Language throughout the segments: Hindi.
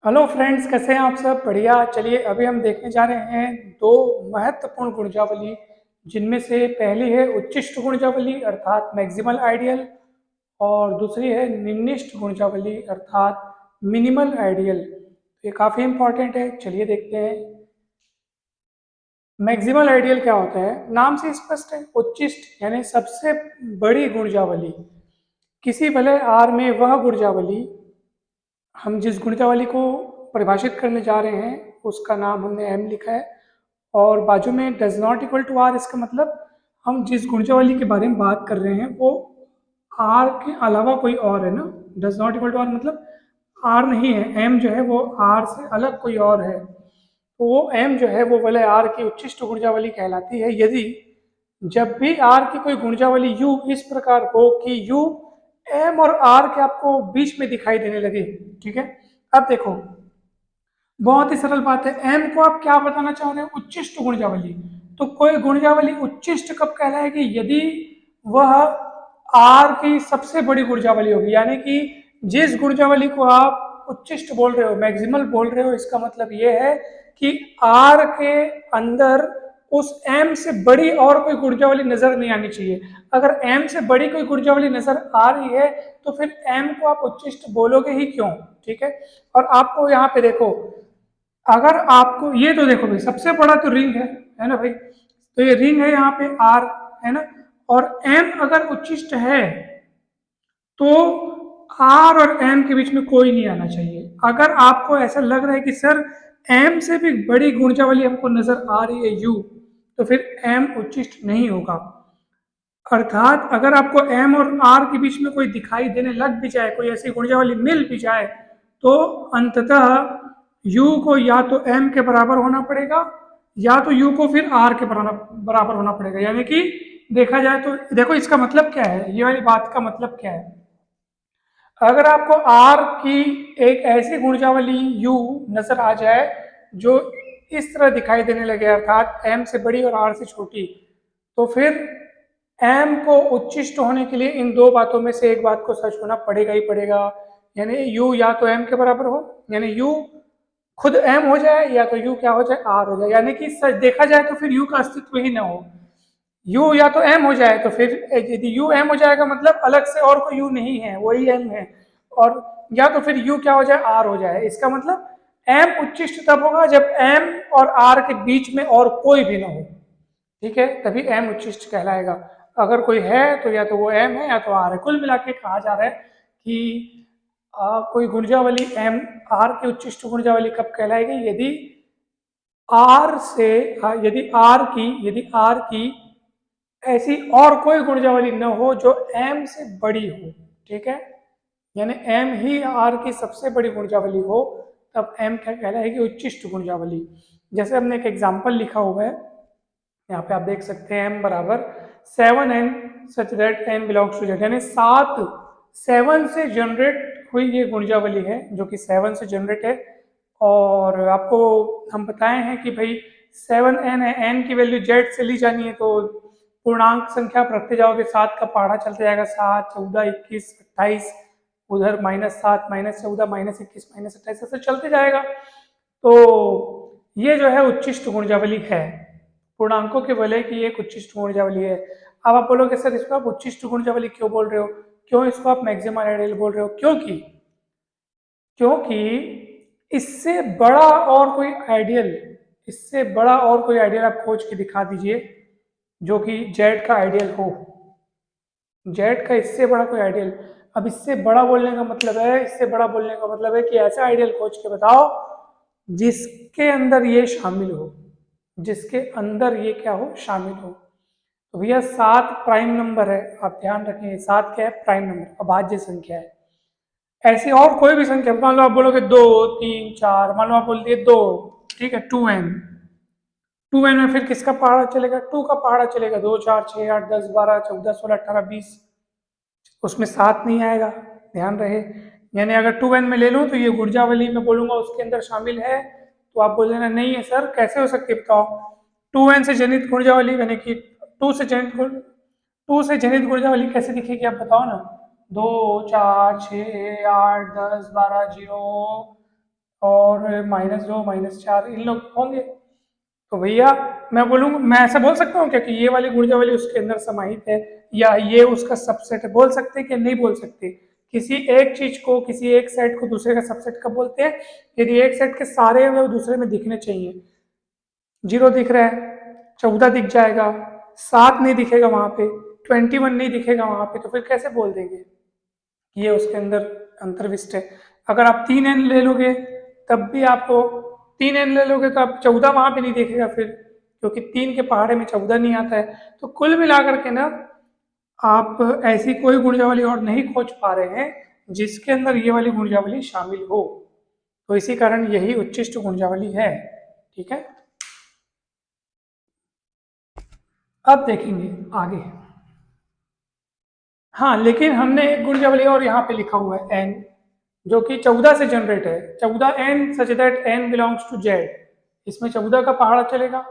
हेलो फ्रेंड्स, कैसे हैं आप सब? बढ़िया। चलिए अभी हम देखने जा रहे हैं दो महत्वपूर्ण गुणजावली, जिनमें से पहली है उच्चिष्ट गुणजावली अर्थात मैक्सिमल आइडियल, और दूसरी है निम्निष्ट गुणजावली अर्थात मिनिमल आइडियल। ये काफ़ी इंपॉर्टेंट है, चलिए देखते हैं। मैक्सिमल आइडियल क्या होता है? नाम से स्पष्ट है, उच्चिष्ट यानी सबसे बड़ी गुणजावली। किसी भले आर में वह गुणजावली, हम जिस गुणितावली को परिभाषित करने जा रहे हैं उसका नाम हमने m लिखा है, और बाजू में does not equal to r. इसका मतलब हम जिस गुणितावली के बारे में बात कर रहे हैं वो r के अलावा कोई और है ना। Does not equal to r मतलब r नहीं है, m जो है वो r से अलग कोई और है, तो वो m जो है वो भले r की उच्चिष्ट गुणजावली कहलाती है यदि जब भी r की कोई गुणजावली u इस प्रकार हो कि u m और r के आपको बीच में दिखाई देने लगे। ठीक है, अब देखो, बहुत ही सरल बात है। m को आप क्या बताना चाह रहे हैं? उच्चिष्ट गुणजावली। तो कोई गुणजावली उच्चिष्ट कब कहलाएगी? यदि वह r की सबसे बड़ी गुणजावली होगी, यानी कि जिस गुणजावली को आप उच्चिष्ट बोल रहे हो, मैक्सिमल बोल रहे हो, इसका मतलब यह है कि r के अंदर उस m से बड़ी और कोई गुणजावली नजर नहीं आनी चाहिए। अगर m से बड़ी कोई गुणजावली नजर आ रही है तो फिर m को आप उच्चिष्ट बोलोगे ही क्यों? ठीक है, और आपको यहाँ पे देखो, अगर आपको ये तो देखो भाई, सबसे बड़ा तो रिंग है ना भाई, तो ये रिंग है यहाँ पे आर, है ना, और एम अगर उच्चिष्ट है तो आर और एम के बीच में कोई नहीं आना चाहिए। अगर आपको ऐसा लग रहा है कि सर एम से भी बड़ी गुणजावली हमको नजर आ रही है यू, तो फिर एम उच्चिष्ट नहीं होगा। अर्थात अगर आपको m और r के बीच में कोई दिखाई देने लग भी जाए, कोई ऐसी गुणजावली मिल भी जाए, तो अंततः u को या तो m के बराबर होना पड़ेगा या तो u को फिर r के बराबर होना पड़ेगा। यानी कि देखा जाए तो देखो, इसका मतलब क्या है, ये वाली बात का मतलब क्या है? अगर आपको r की एक ऐसी गुणजावली u नजर आ जाए जो इस तरह दिखाई देने लगे, अर्थात m से बड़ी और r से छोटी, तो फिर m को उच्चिष्ट होने के लिए इन दो बातों में से एक बात को सच होना पड़ेगा ही पड़ेगा। यानी u या तो m के बराबर हो, यानी u खुद m हो जाए, या तो u क्या हो जाए, r हो जाए। यानी कि सच देखा जाए तो फिर u का अस्तित्व ही ना हो। u या तो m हो जाए, तो फिर यदि u m हो जाएगा मतलब अलग से और कोई u नहीं है, वही m है। और या तो फिर u क्या हो जाए, r हो जाए। इसका मतलब m उच्चिष्ट तब होगा जब m और r के बीच में और कोई भी ना हो। ठीक है, तभी m उच्चिष्ट कहलाएगा। अगर कोई है तो या तो वो m है या तो r है। कुल मिला के कहा जा रहा है कि कोई गुणजावली m r की उच्चिष्ट गुणजावली कब कहलाएगी? यदि r से यदि r की ऐसी और कोई गुणजावली न हो जो m से बड़ी हो। ठीक है, यानी m ही r की सबसे बड़ी गुणजावली हो, तब m क्या कहलाएगी? उच्चिष्ट गुणजावली। जैसे हमने एक एग्जाम्पल लिखा हुआ है, यहाँ पे आप देख सकते हैं m बराबर 7n such that n belongs to z, यानी 7 से जनरेट हुई ये गुणजावली है, जो कि 7 से जनरेट है। और आपको हम बताए हैं कि भाई 7n है, n की वैल्यू z से ली जानी है, तो पूर्णांक संख्या आप रखते जाओगे, 7 का पहाड़ा चलते जाएगा, 7 14 21 28, उधर -7 -14 -21 -28 ऐसे चलते जाएगा। तो ये जो है उच्चिष्ट गुणजावली है, पूर्णांकों के वलय की एक उच्चिष्ट गुणजावली है। अब आप बोलोगे सर इसको आप उच्चिष्ट गुणजावली क्यों बोल रहे हो, क्यों इसको आप मैक्सिमम आइडियल बोल रहे हो? क्योंकि इससे बड़ा और कोई आइडियल, इससे बड़ा और कोई आइडियल आप खोज के दिखा दीजिए जो कि जेड का आइडियल हो। जेड का इससे बड़ा कोई आइडियल। अब इससे बड़ा बोलने का मतलब है, इससे बड़ा बोलने का मतलब है कि ऐसा आइडियल खोज के बताओ जिसके अंदर ये शामिल हो, जिसके अंदर ये क्या हो, शामिल हो। तो भैया 7 प्राइम नंबर है, आप ध्यान रखें, 7 क्या है? प्राइम नंबर, अभाज्य संख्या है। ऐसी और कोई भी संख्या, मान लो आप बोलोगे 2 3 4, मान लो आप बोल दिए 2, ठीक है, 2n, 2n में फिर किसका पहाड़ा चलेगा? 2 का पहाड़ा चलेगा। 2 4 6 8 10 12 14 16 18 20, उसमें 7 नहीं आएगा, ध्यान रहे। यानी अगर 2n में ले लूँ तो ये गुणजावली में बोलूंगा उसके अंदर शामिल है, तो आप बोल देना नहीं है सर, कैसे हो सकती है बताओ? 2n से जनित गुणजावली, यानी कि 2 से जनित गुणजावली कैसे दिखेगी आप बताओ ना? 2 4 6 8 10 12 0 और -2 -4 इन लोग होंगे। तो भैया मैं बोलूँगा, मैं ऐसा बोल सकता हूँ क्या कि ये वाली गुणजावली उसके अंदर समाहित है या ये उसका सबसेट है? बोल सकते हैं कि नहीं बोल सकते? किसी एक चीज को, किसी एक सेट को दूसरे का सबसेट कब बोलते हैं? यदि एक सेट के सारे अवयव दूसरे में दिखने चाहिए। 0 दिख रहा है, 14 दिख जाएगा, 7 नहीं दिखेगा वहां पे, 21 नहीं दिखेगा वहां पे, तो फिर कैसे बोल देंगे कि ये उसके अंदर अंतर्विष्ट है? अगर आप 3n ले लोगे तब भी आपको, 3n ले लोगे तो आप 14 वहां पे नहीं देखेगा फिर, क्योंकि 3 के पहाड़े में 14 नहीं आता है। तो कुल मिलाकर के ना, आप ऐसी कोई गुणजावली और नहीं खोज पा रहे हैं जिसके अंदर ये वाली गुणजावली शामिल हो। तो इसी कारण यही उच्चिष्ट गुणजावली है। ठीक है, अब देखेंगे आगे। हाँ, लेकिन हमने एक गुणजावली और यहाँ पे लिखा हुआ है n, जो कि 14 से जनरेट है। 14n such that n belongs to z, इसमें 14 का पहाड़ा चलेगा।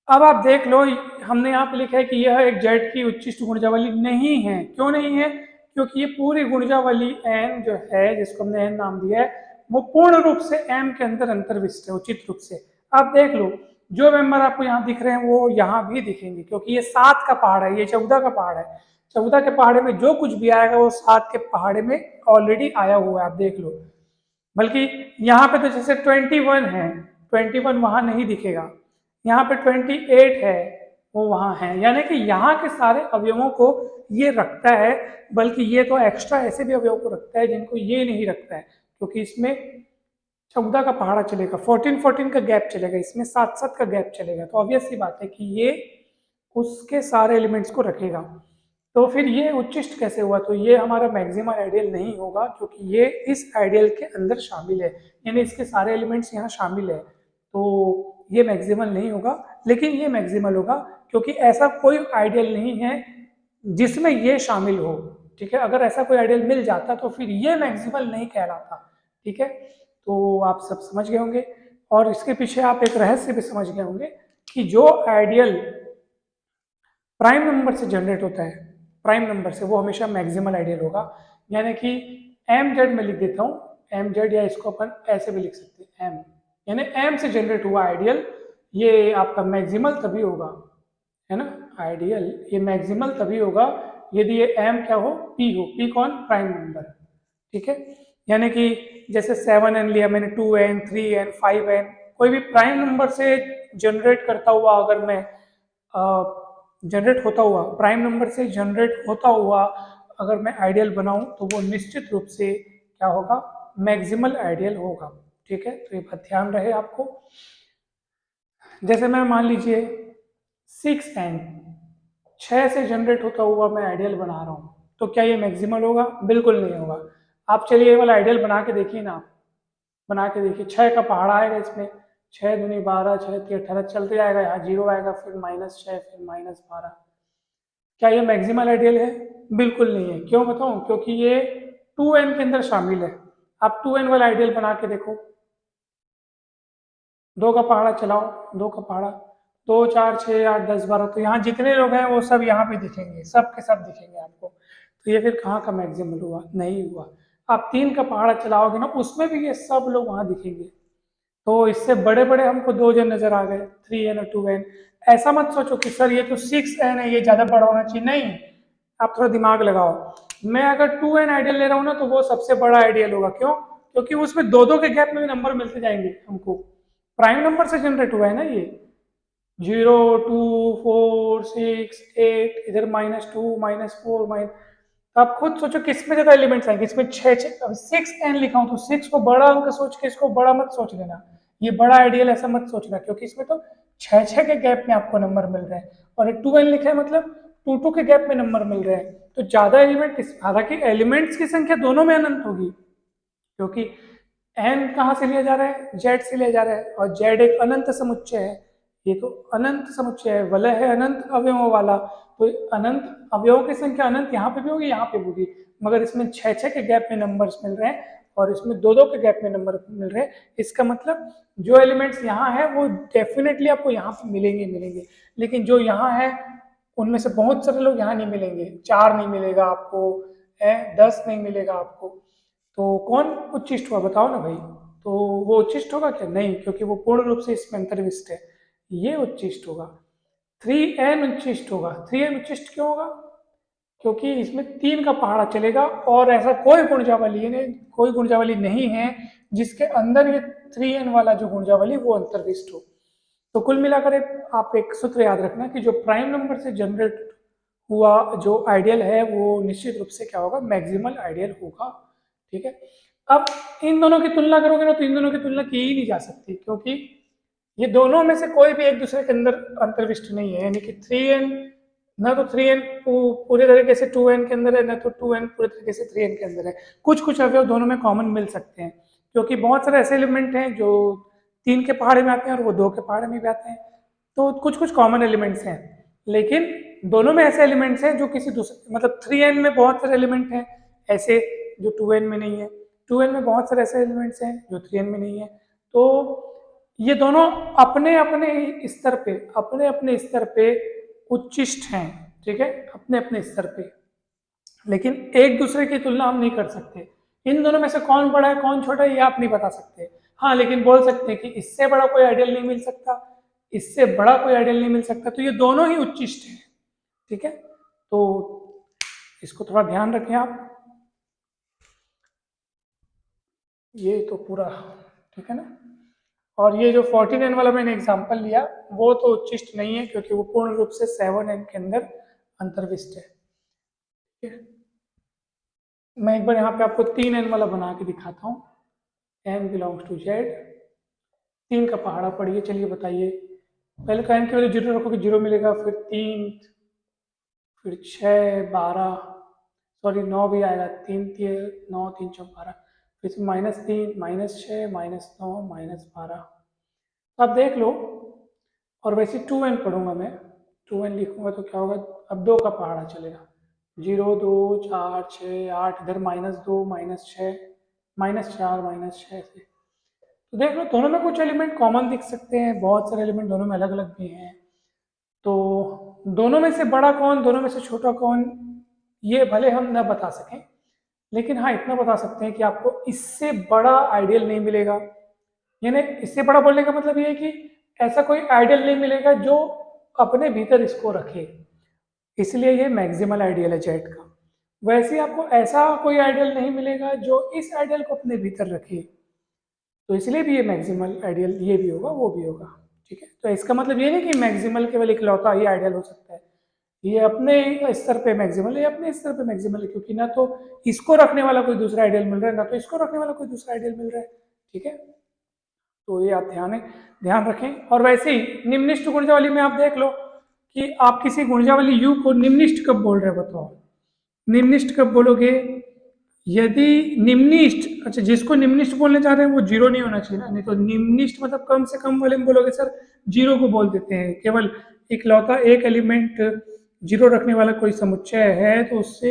अब आप देख लो, हमने यहाँ पे लिखा है कि यह एक जेड की उच्चिष्ट गुणजावली नहीं है। क्यों नहीं है? क्योंकि ये पूरी गुणजावली एन जो है, जिसको हमने एन नाम दिया है, वो पूर्ण रूप से एम के अंदर अंतर्विष्ट है, उचित रूप से। आप देख लो, जो मेंबर आपको यहाँ दिख रहे हैं वो यहाँ भी दिखेंगे, क्योंकि ये 7 का पहाड़ है, ये 14 का पहाड़ है। 14 के पहाड़े में जो कुछ भी आएगा वो 7 के पहाड़े में ऑलरेडी आया हुआ है, आप देख लो। बल्कि यहाँ पे तो जैसे 21 है, 21 वहां नहीं दिखेगा, यहाँ पे 28 है, वो वहां है। यानी कि यहाँ के सारे अवयवों को ये रखता है, बल्कि ये तो एक्स्ट्रा ऐसे भी अवयवों को रखता है जिनको ये नहीं रखता है, क्योंकि इसमें 14 का पहाड़ा चलेगा, 14 का गैप चलेगा, इसमें 7 का गैप चलेगा। तो ऑब्वियस सी बात है कि ये उसके सारे एलिमेंट्स को रखेगा। तो फिर ये उच्चिष्ट कैसे हुआ? तो ये हमारा मैक्सिमल आइडियल नहीं होगा, क्योंकि ये इस आइडियल के अंदर शामिल है, यानी इसके सारे एलिमेंट्स यहाँ शामिल है। तो ये मैक्सिमल नहीं होगा, लेकिन ये मैक्सिमल होगा, क्योंकि ऐसा कोई आइडियल नहीं है जिसमें ये शामिल हो। ठीक है, अगर ऐसा कोई आइडियल मिल जाता तो फिर ये मैक्सिमल नहीं कहलाता। ठीक है, तो आप सब समझ गए होंगे, और इसके पीछे आप एक रहस्य भी समझ गए होंगे कि जो आइडियल प्राइम नंबर से जनरेट होता है, प्राइम नंबर से, वो हमेशा मैक्सिमल आइडियल होगा। यानी कि एम जेड में लिख देता हूँ, एम जेड, या इसको अपन ऐसे भी लिख सकते हैं एम, यानी एम से जनरेट हुआ आइडियल, ये आपका मैक्सिमल तभी होगा, है ना? आइडियल ये मैक्सिमल तभी होगा यदि ये एम क्या हो, पी हो। पी कौन? Prime number. ठीक है, यानी कि जैसे 7n लिया मैंने, 2n, 3n, 5n, कोई भी प्राइम नंबर से जनरेट करता हुआ, अगर मैं जनरेट होता हुआ, प्राइम नंबर से जनरेट होता हुआ अगर मैं आइडियल बनाऊं, तो वो निश्चित रूप से क्या होगा? मैक्सिमल आइडियल होगा। ठीक है, तो ये बात ध्यान रहे आपको। जैसे मैं मान लीजिए 6n, 6 से जनरेट होता हुआ मैं आइडियल बना रहा हूँ, तो क्या ये मैक्सिमल होगा? बिल्कुल नहीं होगा। आप चलिए ये वाला आइडियल बना के देखिए ना, आप बना के देखिए, 6 का पहाड़ा आएगा इसमें, 6 दूनी 12, 6 3 18, चलते जाएगा, यहाँ 0 आएगा, फिर -6, फिर -12। क्या ये मैक्सिमल आइडियल है? बिल्कुल नहीं है। क्यों बताऊं? क्योंकि ये 2n के अंदर शामिल है। आप 2n वाला आइडियल बना के देखो, 2 का पहाड़ा चलाओ, 2 का पहाड़ा, 2 4 6 8 10 12, तो यहाँ जितने लोग हैं वो सब यहाँ पे दिखेंगे, सब के सब दिखेंगे आपको। तो ये फिर कहाँ का मैक्सिमल हुआ? नहीं हुआ। आप 3 का पहाड़ा चलाओगे ना, उसमें भी ये सब लोग वहाँ दिखेंगे। तो इससे बड़े बड़े हमको 2 जन नजर आ गए, 3n और 2n। ऐसा मत सोचो कि सर ये तो 6n है, ये ज्यादा बड़ा होना चाहिए। नहीं, आप थोड़ा दिमाग लगाओ। मैं अगर 2n आइडियल ले रहा हूँ ना, तो वो सबसे बड़ा आइडियल होगा। क्यों? क्योंकि उसमें 2 के गैप में भी नंबर मिलते जाएंगे हमको, प्राइम नंबर से जनरेट हुआ है ना ये। 0 2 4 6 8, इधर -2 -4 तो आप खुद सोचो किसमें ज्यादा एलिमेंट्स आएंगे। इसमें 6n लिखा हूं, तो 6 को बड़ा अंक सोच के इसको बड़ा मत सोच लेना, ये बड़ा आइडियल ऐसा मत सोचना, क्योंकि इसमें तो 6 के गैप में आपको नंबर मिल रहे हैं, और 2n लिखा है मतलब 2 के गैप में नंबर मिल रहे हैं। तो ज्यादा एलिमेंट, हालांकि एलिमेंट्स की संख्या दोनों में अनंत होगी, क्योंकि एन कहाँ से लिया जा रहा है? जेड से लिया जा रहा है, और जेड एक अनंत समुच्चय है। ये तो अनंत समुच्चय है, वलय है अनंत अवयवों वाला, तो अनंत अवयवों की संख्या अनंत यहाँ पे भी होगी, यहाँ पे भी होगी, मगर इसमें 6 के गैप में नंबर्स मिल रहे हैं, और इसमें 2 के गैप में नंबर मिल रहे हैं। इसका मतलब जो एलिमेंट्स यहाँ है वो डेफिनेटली आपको यहाँ पे मिलेंगे मिलेंगे, लेकिन जो यहाँ है उनमें से बहुत सारे लोग यहाँ नहीं मिलेंगे। 4 नहीं मिलेगा आपको, 10 नहीं मिलेगा आपको। तो कौन उच्चिष्ट हुआ? बताओ ना भाई। तो वो उच्चिष्ट होगा क्या? नहीं, क्योंकि वो पूर्ण रूप से इसमें अंतर्विष्ट है, ये उच्चिष्ट होगा। 3n उच्चिष्ट होगा। 3n उच्चिष्ट क्यों होगा? क्योंकि इसमें 3 का पहाड़ा चलेगा और ऐसा कोई गुणजावली नहीं, कोई गुणजावली नहीं है जिसके अंदर ये 3n वाला जो गुणजावली वो अंतर्विष्ट हो। तो कुल मिलाकर आप एक सूत्र याद रखना कि जो प्राइम नंबर से जनरेट हुआ जो आइडियल है वो निश्चित रूप से क्या होगा? मैक्सिमल आइडियल होगा। ठीक है। अब इन दोनों की तुलना करोगे ना तो इन दोनों की तुलना की ही नहीं जा सकती, क्योंकि ये दोनों में से कोई भी एक दूसरे के अंदर अंतर्विष्ट नहीं है। यानी कि 3n ना तो 3n पूरे तरीके से 2n के अंदर है, ना तो 2n पूरे तरीके से 3n के अंदर है। कुछ कुछ अवयव दोनों में कॉमन मिल सकते हैं, क्योंकि बहुत सारे ऐसे एलिमेंट हैं जो 3 के पहाड़े में आते हैं और वो 2 के पहाड़े में भी आते हैं, तो कुछ कुछ कॉमन एलिमेंट्स हैं। लेकिन दोनों में ऐसे एलिमेंट्स हैं जो किसी दूसरे, मतलब 3n में बहुत सारे एलिमेंट हैं ऐसे जो 2n में नहीं है, 2n में बहुत सारे ऐसे एलिमेंट्स हैं जो 3n में नहीं है। तो ये दोनों अपने अपने स्तर पे उच्चिष्ट हैं। ठीक है, अपने अपने स्तर पे, लेकिन एक दूसरे की तुलना हम नहीं कर सकते। इन दोनों में से कौन बड़ा है कौन छोटा है ये आप नहीं बता सकते। हाँ, लेकिन बोल सकते हैं कि इससे बड़ा कोई आइडियल नहीं मिल सकता, इससे बड़ा कोई आइडियल नहीं मिल सकता, तो ये दोनों ही उच्चिष्ट हैं। ठीक है, तो इसको थोड़ा ध्यान रखें आप। ये तो पूरा ठीक है ना। और ये जो 14n वाला मैंने एग्जांपल लिया वो तो उच्चिष्ट नहीं है, क्योंकि वो पूर्ण रूप से 7n के अंदर अंतर्विष्ट है। ठीक है, मैं एक बार यहाँ पे आपको 3n वाला बना के दिखाता हूँ। n बिलोंग्स टू z, 3 का पहाड़ा पढ़िए। चलिए बताइए, पहले तो n की वैल्यू 0 रखोगे 0 मिलेगा, फिर 3, फिर 6, 12, सॉरी 9 भी आएगा, 3 9 3 4 12, फिर से -3, -6, -9, -12। आप देख लो। और वैसे 2n पढ़ूंगा मैं, 2n लिखूंगा तो क्या होगा? अब 2 का पहाड़ा चलेगा, 0 2 4 6 8, इधर -2 -6 -4 -6 से। तो देख लो दोनों में कुछ एलिमेंट कॉमन दिख सकते हैं, बहुत सारे एलिमेंट दोनों में अलग अलग भी हैं। तो दोनों में से बड़ा कौन, दोनों में से छोटा कौन, ये भले हम न बता सकें, लेकिन हाँ इतना बता सकते हैं कि आपको इससे बड़ा आइडियल नहीं मिलेगा। यानी इससे बड़ा बोलने का मतलब ये है कि ऐसा कोई आइडियल नहीं मिलेगा जो अपने भीतर इसको रखे, इसलिए ये मैक्सिमल आइडियल है जेड का। वैसे आपको ऐसा कोई आइडियल नहीं मिलेगा जो इस आइडियल को अपने भीतर रखे, तो इसलिए भी ये मैक्सिमल आइडियल ये भी होगा वो भी होगा। ठीक है, तो इसका मतलब ये नहीं कि मैक्सिमल केवल इकलौता ही आइडियल हो सकता है, ये अपने स्तर पे मैक्सिमल है, अपने स्तर पे मैक्सिमल है, क्योंकि ना तो इसको रखने वाला कोई दूसरा आइडियल मिल रहा है, ना तो इसको रखने वाला कोई दूसरा आइडियल मिल रहा है। ठीक है, तो ये आप ध्यान रखें। और वैसे ही निम्निष्ठ गुणजावली में आप देख लो कि आप किसी गुणजावली यू को निम्निष्ठ कब बोल रहे हो, बताओ निम्निष्ठ कब बोलोगे? यदि निम्निष्ठ, अच्छा जिसको निम्निष्ठ बोलने जा रहे हैं वो जीरो नहीं होना चाहिए ना, नहीं तो निम्निष्ठ मतलब कम से कम वाले में बोलोगे सर जीरो को बोल देते हैं, केवल इकलौता एक एलिमेंट जीरो रखने वाला कोई समुच्चय है तो उससे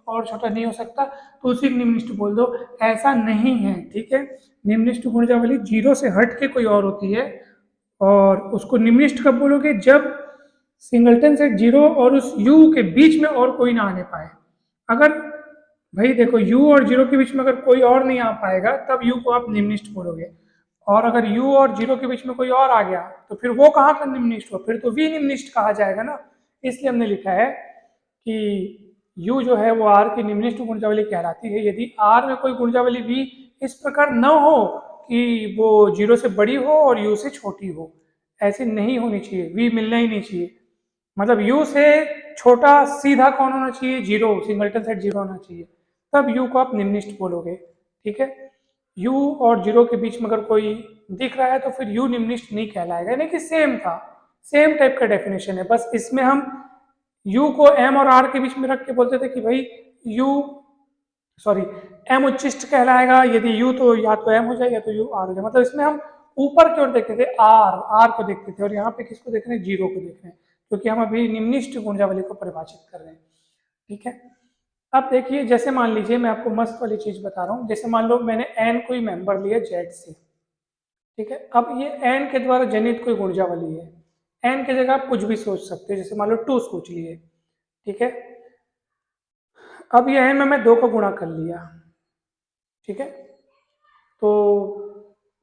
और छोटा नहीं हो सकता, तो उसी को निम्निष्ठ बोल दो। ऐसा नहीं है, ठीक है। निम्निष्ठ गुणजावली जीरो से हट के कोई और होती है, और उसको निम्निष्ठ कब बोलोगे? जब सिंगलटन सेट जीरो और उस u के बीच में और कोई ना आने पाए। अगर भाई देखो u और जीरो के बीच में अगर कोई और नहीं आ पाएगा तब u को आप निम्निष्ठ बोलोगे, और अगर u और जीरो के बीच में कोई और आ गया तो फिर वो कहाँ का निम्निष्ठ हो? फिर तो v निम्निष्ठ कहा जाएगा ना। इसलिए हमने लिखा है कि u जो है वो r की निम्निष्ठ गुणजावली कहलाती है यदि r में कोई गुणजावली v इस प्रकार न हो कि वो जीरो से बड़ी हो और u से छोटी हो। ऐसे नहीं होनी चाहिए, v मिलना ही नहीं चाहिए। मतलब u से छोटा सीधा कौन होना चाहिए? जीरो, सिंगलटन सेट जीरो होना चाहिए, तब u को आप निम्निष्ठ बोलोगे। ठीक है, u और जीरो के बीच में अगर कोई दिख रहा है तो फिर u निम्निष्ठ नहीं कहलाएगा। यानी कि सेम था, सेम टाइप का डेफिनेशन है, बस इसमें हम u को m और r के बीच में रख के बोलते थे कि भाई m उच्चिष्ट कहलाएगा यदि u तो या तो m हो जाए या तो u r हो जाए। मतलब इसमें हम ऊपर की ओर देखते थे, r को देखते थे, और यहाँ पे किसको देख रहे हैं? जीरो को देख रहे हैं, क्योंकि हम अभी निम्निष्ठ गुणजावली को परिभाषित कर रहे हैं। ठीक है, अब देखिए जैसे मान लीजिए मैं आपको मस्त वाली चीज बता रहा हूँ, जैसे मान लो मैंने n कोई मेंबर लिया z से। ठीक है, अब ये n के द्वारा जनित कोई गुणजावली है, n की जगह आप कुछ भी सोच सकते हो, जैसे मान लो 2 सोच लिए। ठीक है, अब ये n में मैं 2 का गुणा कर लिया। ठीक है, तो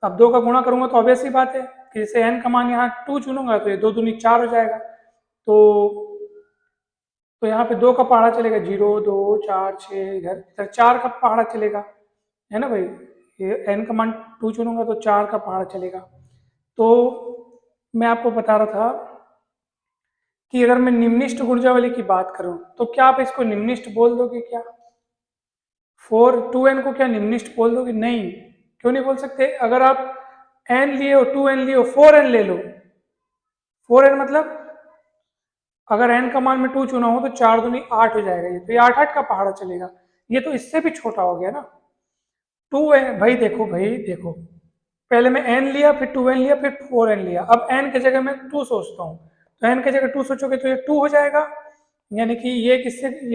अब 2 का गुणा करूंगा तो ऑब्वियस सी बात है कि जैसे n का मान यहाँ 2 चुनूंगा तो ये 2 दूनी 4 हो जाएगा। तो यहाँ पे 2 का पहाड़ा चलेगा, 0 2 4 6, इधर इधर 4 का पहाड़ा चलेगा, है ना भाई। ये n का मान 2 चुनूंगा तो 4 का पहाड़ा चलेगा। तो मैं आपको बता रहा था कि अगर मैं निम्निष्ठ गुणजावली की बात करूं तो क्या आप इसको निम्निष्ठ बोल दोगे क्या? 2n को क्या निम्निष्ठ बोल दोगे? नहीं, क्यों नहीं बोल सकते? अगर आप n लिए हो, 2n लिए हो, 4n ले लो। 4n मतलब अगर n का मान मैं 2 चुना हो तो 4 दूनी 8 हो जाएगा, ये तो ये 8 8 का पहाड़ा चलेगा। ये तो इससे भी छोटा हो गया ना। 2n भाई देखो, पहले मैं n लिया, फिर 2n लिया, फिर 4n लिया। अब n की जगह मैं 2 सोचता हूँ, तो n की जगह 2 सोचोगे तो ये 2 हो जाएगा। यानी कि ये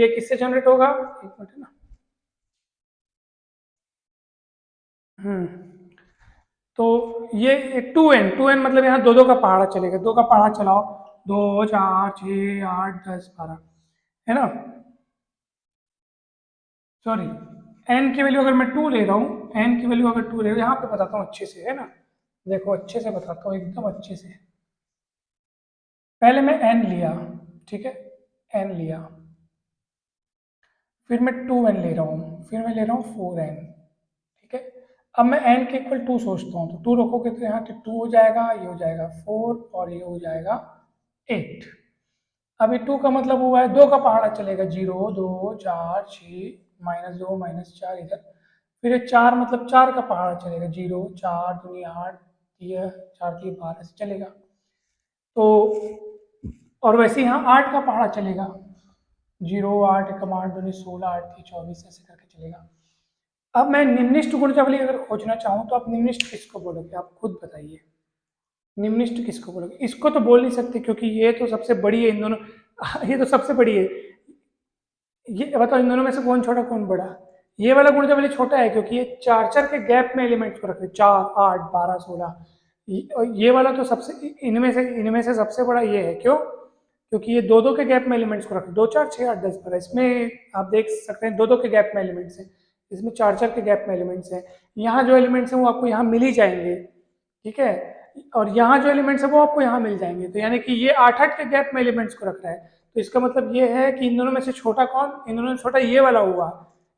किससे जनरेट होगा? एक मिनट है ना। तो ये 2n मतलब यहाँ 2 2 का पहाड़ा चलेगा। 2 का पहाड़ा चलाओ, 2 4 6 8 10 12, है ना। सॉरी, n की वैल्यू अगर मैं 2 ले रहा हूँ, n की वैल्यू अगर 2 ले रहा हूँ, यहाँ पे बताता हूँ अच्छे से, है ना। देखो अच्छे से बताता हूँ, एकदम अच्छे से। पहले मैं n लिया, ठीक है, n लिया, फिर मैं 2n ले रहा हूँ, फिर मैं ले रहा हूँ 4n, ठीक है। अब मैं n के इक्वल 2 सोचता हूँ, तो 2 रखोगे तो यहाँ पे 2 हो जाएगा, ये हो जाएगा 4 और ये हो जाएगा 8। अभी 2 का मतलब हुआ है 2 का पहाड़ा चलेगा, 0 2 4 6 -2 -4 इधर, फिर ये 4 मतलब 4 का पहाड़ा चलेगा, 0 4 दूनी 8, ये 4 की 12 से चलेगा। तो और वैसे यहाँ 8 का पहाड़ा चलेगा, 0 8 कम 8 दूनी 16 8 की 24 ऐसे करके चलेगा। अब मैं निम्निष्ठ गुणजावली अगर खोजना चाहूँ तो आप निम्निष्ठ किसको बोलोगे? आप खुद बताइए, निम्निष्ठ किसको बोलोगे? इसको तो बोल नहीं सकते क्योंकि ये तो सबसे बड़ी है इन दोनों। ये तो सबसे बड़ी है। ये बताओ इन दोनों में से कौन छोटा कौन बड़ा? ये वाला गुणजावली छोटा है क्योंकि ये 4 4 के गैप में एलिमेंट्स को रखते हैं, 4 8 12 16। और ये वाला तो सबसे इनमें से सबसे बड़ा ये है। क्यों? क्योंकि ये 2 2 के गैप में एलिमेंट्स को रखते हैं, 2 4 6 8 10 12। इसमें आप देख सकते हैं 2 2 के गैप में एलिमेंट्स हैं, इसमें 4 4 के गैप में एलिमेंट्स हैं। यहाँ जो एलिमेंट्स हैं वो आपको यहाँ मिल ही जाएंगे, ठीक है। और यहाँ जो एलिमेंट्स है वो आपको यहाँ मिल जाएंगे। तो यानी कि ये 8 8 के गैप में एलिमेंट्स को रख रहा है। तो इसका मतलब ये है कि इन दोनों में से छोटा कौन? इन दोनों में छोटा ये वाला हुआ।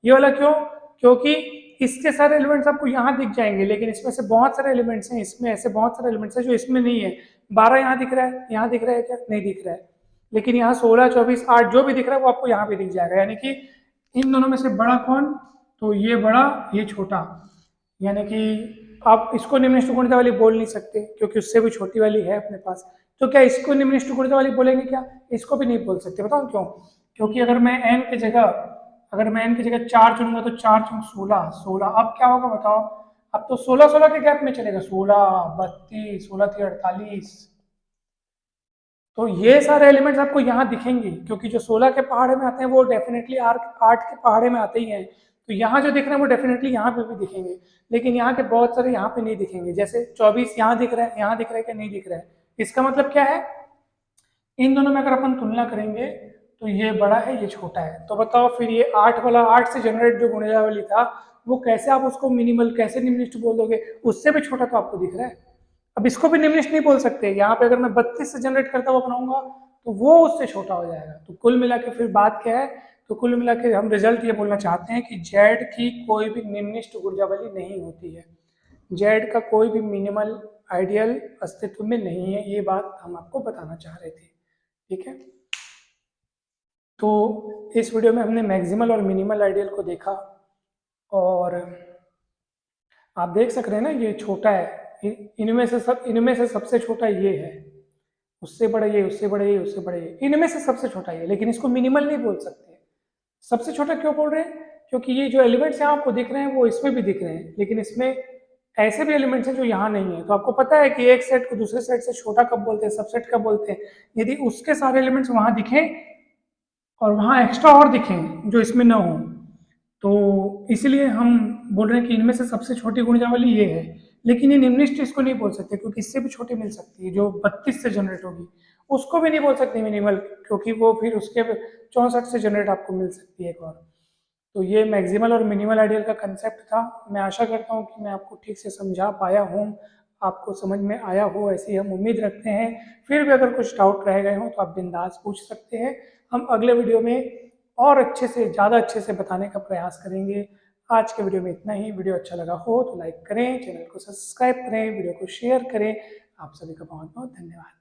ये वाला क्यों? क्योंकि इसके सारे एलिमेंट्स आपको यहाँ दिख जाएंगे, लेकिन इसमें से बहुत सारे एलिमेंट्स हैं, इसमें ऐसे बहुत सारे एलिमेंट्स हैं जो इसमें नहीं है। 12 यहाँ दिख रहा है, यहाँ दिख रहा है क्या? नहीं दिख रहा है। लेकिन यहाँ 16 24 8 जो भी दिख रहा है वो आपको यहाँ पे दिख जाएगा। यानी कि इन दोनों में से बड़ा कौन? तो ये बड़ा, ये छोटा। यानी कि आप इसको निम्निष्ठ गुणित वाली बोल नहीं सकते क्योंकि उससे भी छोटी वाली है अपने पास। तो क्या इसको निम्निष्ठ गुणित वाली बोलेंगे क्या? इसको भी नहीं बोल सकते। बताऊं क्यों? क्योंकि अगर मैं n की जगह 4 चुनूंगा तो 4 चुन 16 16, अब क्या होगा बताओ? अब तो 16 16 के गैप में चलेगा, 16 32 16 थी 48। तो ये सारे एलिमेंट्स आपको यहाँ दिखेंगे क्योंकि जो 16 के पहाड़े में आते हैं वो डेफिनेटली 8 के पहाड़े में आते ही हैं। तो यहाँ जो दिख रहे हैं वो डेफिनेटली यहाँ पे भी दिखेंगे, लेकिन यहाँ के बहुत सारे यहाँ पे नहीं दिखेंगे। जैसे 24 यहाँ दिख रहा है, यहाँ दिख रहा है क्या? नहीं दिख रहा है। इसका मतलब क्या है? इन दोनों में अगर अपन तुलना करेंगे तो ये बड़ा है, ये छोटा है। तो बताओ फिर ये 8 वाला 8 से जनरेट जो गुणजावली था वो कैसे आप उसको मिनिमल, कैसे निम्निष्ठ बोल दोगे? उससे भी छोटा तो आपको दिख रहा है। अब इसको भी निम्निष्ठ नहीं बोल सकते। यहाँ पे अगर मैं 32 से जनरेट करता हुआ बनाऊंगा तो वो उससे छोटा हो जाएगा। तो कुल मिला के फिर बात क्या है? तो कुल मिला के हम रिजल्ट ये बोलना चाहते हैं कि जेड की कोई भी निम्निष्ठ गुणजावली नहीं होती है। जेड का कोई भी मिनिमल आइडियल अस्तित्व में नहीं है। ये बात हम आपको बताना चाह रहे थे, ठीक है। तो इस वीडियो में हमने मैक्सिमल और मिनिमल आइडियल को देखा और आप देख सक रहे हैं ना ये छोटा है। इनमें से सबसे छोटा ये है, उससे बड़ा ये, उससे बड़ा ये, उससे बड़ा ये, इनमें से सबसे छोटा ये। लेकिन इसको मिनिमल नहीं बोल सकते। सबसे छोटा क्यों बोल रहे हैं? क्योंकि ये जो एलिमेंट्स यहाँ आपको दिख रहे हैं वो इसमें भी दिख रहे हैं, लेकिन इसमें ऐसे भी एलिमेंट्स हैं जो यहाँ नहीं है। तो आपको पता है कि एक सेट को दूसरे सेट से छोटा कब बोलते हैं? सबसेट कब बोलते हैं? यदि उसके सारे एलिमेंट्स वहाँ दिखें और वहाँ एक्स्ट्रा और दिखें जो इसमें ना हो। तो इसलिए हम बोल रहे हैं कि इनमें से सबसे छोटी गुणजावली ये है। लेकिन ये निम्निष्ठ इसको नहीं बोल सकते क्योंकि इससे भी छोटी मिल सकती है जो 32 से जनरेट होगी। उसको भी नहीं बोल सकते मिनिमल, क्योंकि वो फिर उसके 64 से जनरेट आपको मिल सकती है एक और। तो ये मैक्सिमल और मिनिमल आइडियल का कंसेप्ट था। मैं आशा करता हूँ कि मैं आपको ठीक से समझा पाया हूँ, आपको समझ में आया हो, ऐसी हम उम्मीद रखते हैं। फिर भी अगर कुछ डाउट रह गए हों तो आप बिंदास पूछ सकते हैं। हम अगले वीडियो में और अच्छे से, ज़्यादा अच्छे से बताने का प्रयास करेंगे। आज के वीडियो में इतना ही। वीडियो अच्छा लगा हो तो लाइक करें, चैनल को सब्सक्राइब करें, वीडियो को शेयर करें। आप सभी का बहुत बहुत धन्यवाद।